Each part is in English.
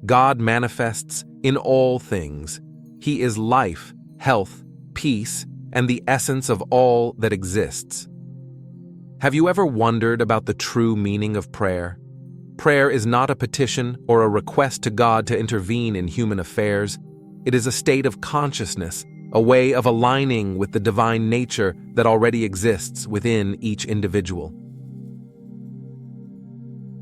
God manifests in all things. He is life, health, peace, and the essence of all that exists. Have you ever wondered about the true meaning of prayer? Prayer is not a petition or a request to God to intervene in human affairs. It is a state of consciousness, a way of aligning with the divine nature that already exists within each individual.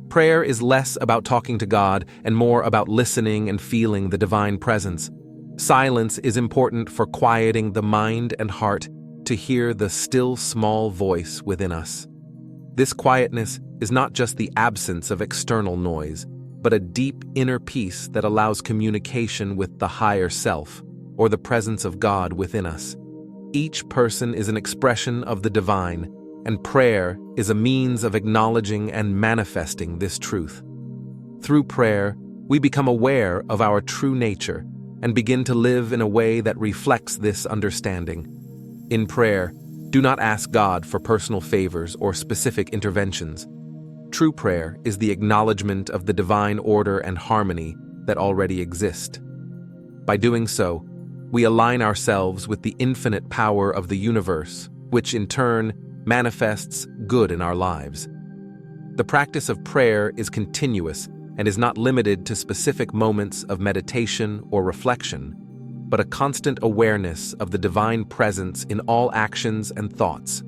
Prayer is less about talking to God and more about listening and feeling the divine presence. Silence is important for quieting the mind and heart to hear the still small voice within us. This quietness is not just the absence of external noise, but a deep inner peace that allows communication with the higher self, or the presence of God within us. Each person is an expression of the divine, and prayer is a means of acknowledging and manifesting this truth. Through prayer, we become aware of our true nature and begin to live in a way that reflects this understanding. In prayer, do not ask God for personal favors or specific interventions. True prayer is the acknowledgement of the divine order and harmony that already exist. By doing so, we align ourselves with the infinite power of the universe, which in turn manifests good in our lives. The practice of prayer is continuous and is not limited to specific moments of meditation or reflection, but a constant awareness of the divine presence in all actions and thoughts.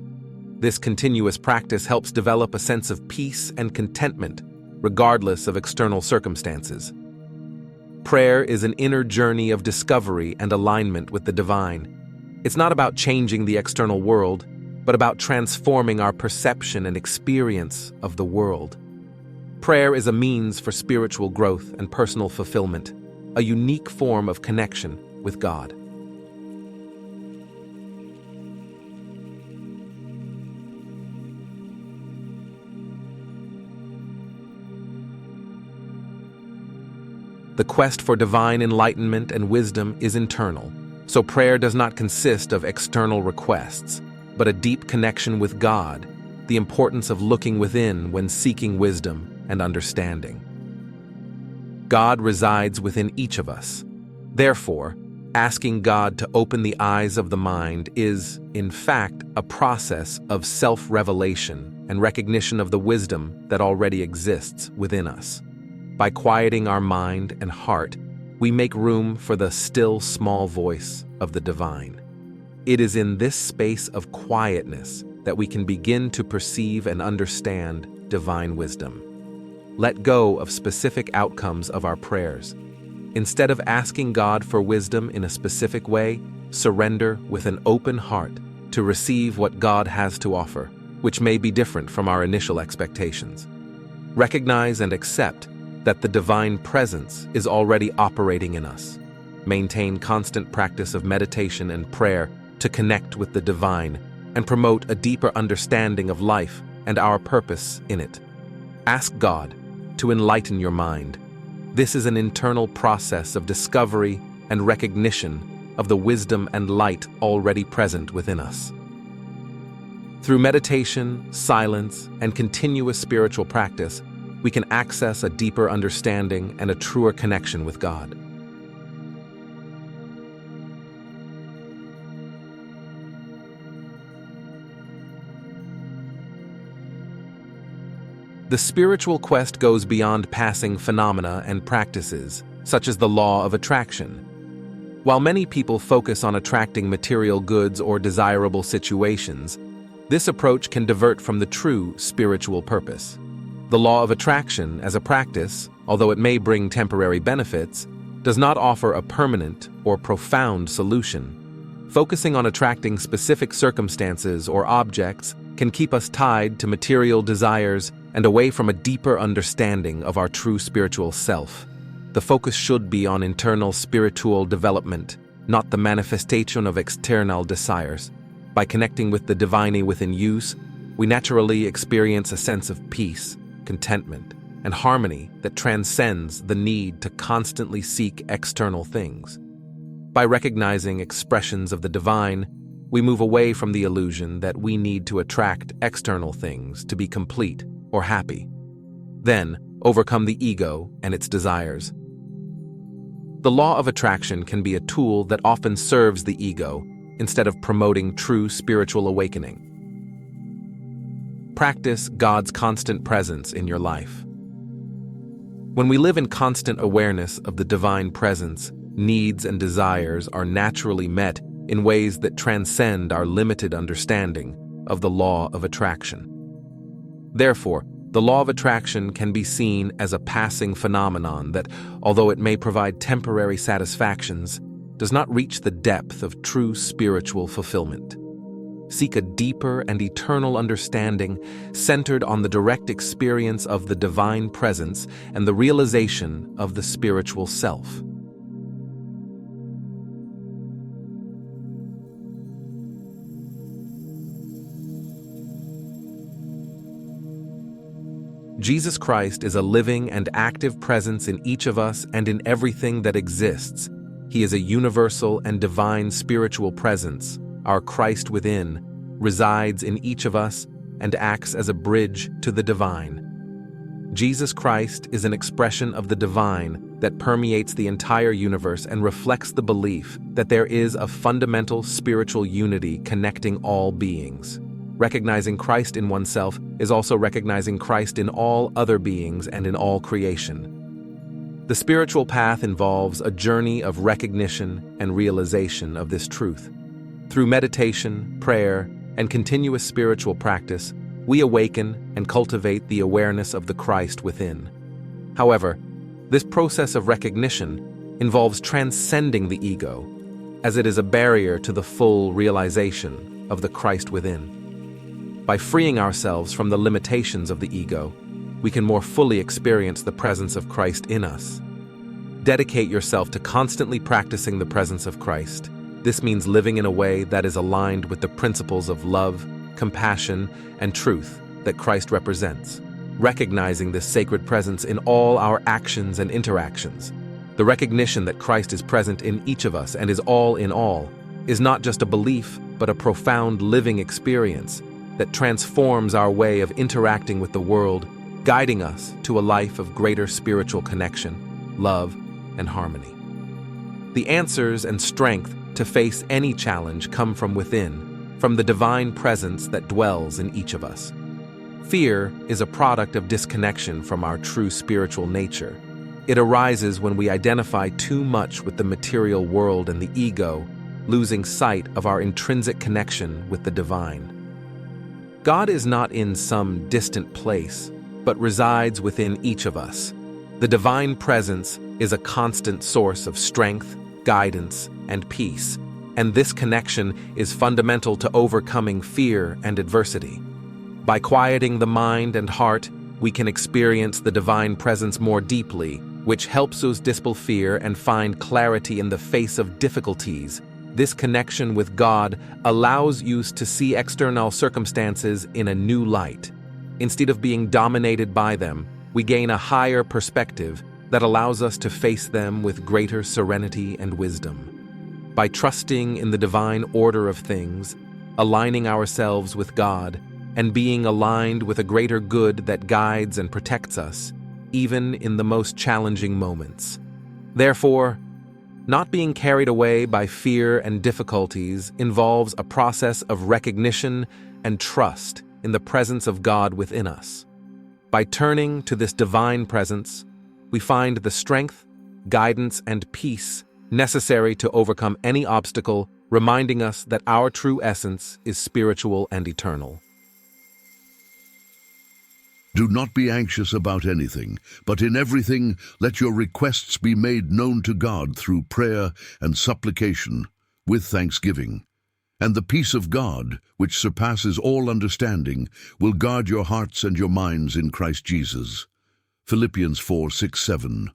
This continuous practice helps develop a sense of peace and contentment, regardless of external circumstances. Prayer is an inner journey of discovery and alignment with the divine. It's not about changing the external world, but about transforming our perception and experience of the world. Prayer is a means for spiritual growth and personal fulfillment, a unique form of connection with God. The quest for divine enlightenment and wisdom is internal, so prayer does not consist of external requests, but a deep connection with God, the importance of looking within when seeking wisdom and understanding. God resides within each of us. Therefore, asking God to open the eyes of the mind is, in fact, a process of self-revelation and recognition of the wisdom that already exists within us. By quieting our mind and heart, we make room for the still small voice of the divine. It is in this space of quietness that we can begin to perceive and understand divine wisdom. Let go of specific outcomes of our prayers. Instead of asking God for wisdom in a specific way, surrender with an open heart to receive what God has to offer, which may be different from our initial expectations. Recognize and accept that the divine presence is already operating in us. Maintain constant practice of meditation and prayer to connect with the divine and promote a deeper understanding of life and our purpose in it. Ask God to enlighten your mind. This is an internal process of discovery and recognition of the wisdom and light already present within us. Through meditation, silence, and continuous spiritual practice, we can access a deeper understanding and a truer connection with God. The spiritual quest goes beyond passing phenomena and practices, such as the law of attraction. While many people focus on attracting material goods or desirable situations, this approach can divert from the true spiritual purpose. The law of attraction, as a practice, although it may bring temporary benefits, does not offer a permanent or profound solution. Focusing on attracting specific circumstances or objects can keep us tied to material desires and away from a deeper understanding of our true spiritual self. The focus should be on internal spiritual development, not the manifestation of external desires. By connecting with the divine within use, we naturally experience a sense of peace, contentment, and harmony that transcends the need to constantly seek external things. By recognizing expressions of the divine, we move away from the illusion that we need to attract external things to be complete or happy. Then, overcome the ego and its desires. The law of attraction can be a tool that often serves the ego instead of promoting true spiritual awakening. Practice God's constant presence in your life. When we live in constant awareness of the divine presence, needs and desires are naturally met in ways that transcend our limited understanding of the law of attraction. Therefore, the law of attraction can be seen as a passing phenomenon that, although it may provide temporary satisfactions, does not reach the depth of true spiritual fulfillment. Seek a deeper and eternal understanding centered on the direct experience of the divine presence and the realization of the spiritual self. Jesus Christ is a living and active presence in each of us and in everything that exists. He is a universal and divine spiritual presence. Our Christ within resides in each of us and acts as a bridge to the divine. Jesus Christ is an expression of the divine that permeates the entire universe and reflects the belief that there is a fundamental spiritual unity connecting all beings. Recognizing Christ in oneself is also recognizing Christ in all other beings and in all creation. The spiritual path involves a journey of recognition and realization of this truth. Through meditation, prayer, and continuous spiritual practice, we awaken and cultivate the awareness of the Christ within. However, this process of recognition involves transcending the ego, as it is a barrier to the full realization of the Christ within. By freeing ourselves from the limitations of the ego, we can more fully experience the presence of Christ in us. Dedicate yourself to constantly practicing the presence of Christ. This means living in a way that is aligned with the principles of love, compassion, and truth that Christ represents. Recognizing this sacred presence in all our actions and interactions. The recognition that Christ is present in each of us and is all in all is not just a belief, but a profound living experience that transforms our way of interacting with the world, guiding us to a life of greater spiritual connection, love, and harmony. The answers and strength to face any challenge come from within, from the divine presence that dwells in each of us. Fear is a product of disconnection from our true spiritual nature. It arises when we identify too much with the material world and the ego, losing sight of our intrinsic connection with the divine. God is not in some distant place, but resides within each of us. The divine presence is a constant source of strength, guidance, and peace, and this connection is fundamental to overcoming fear and adversity. By quieting the mind and heart, we can experience the divine presence more deeply, which helps us dispel fear and find clarity in the face of difficulties. This connection with God allows us to see external circumstances in a new light. Instead of being dominated by them, we gain a higher perspective that allows us to face them with greater serenity and wisdom. By trusting in the divine order of things, aligning ourselves with God, and being aligned with a greater good that guides and protects us, even in the most challenging moments. Therefore, not being carried away by fear and difficulties involves a process of recognition and trust in the presence of God within us. By turning to this divine presence, we find the strength, guidance, and peace necessary to overcome any obstacle, reminding us that our true essence is spiritual and eternal. Do not be anxious about anything, but in everything let your requests be made known to God through prayer and supplication, with thanksgiving. And the peace of God, which surpasses all understanding, will guard your hearts and your minds in Christ Jesus. Philippians 4:6-7.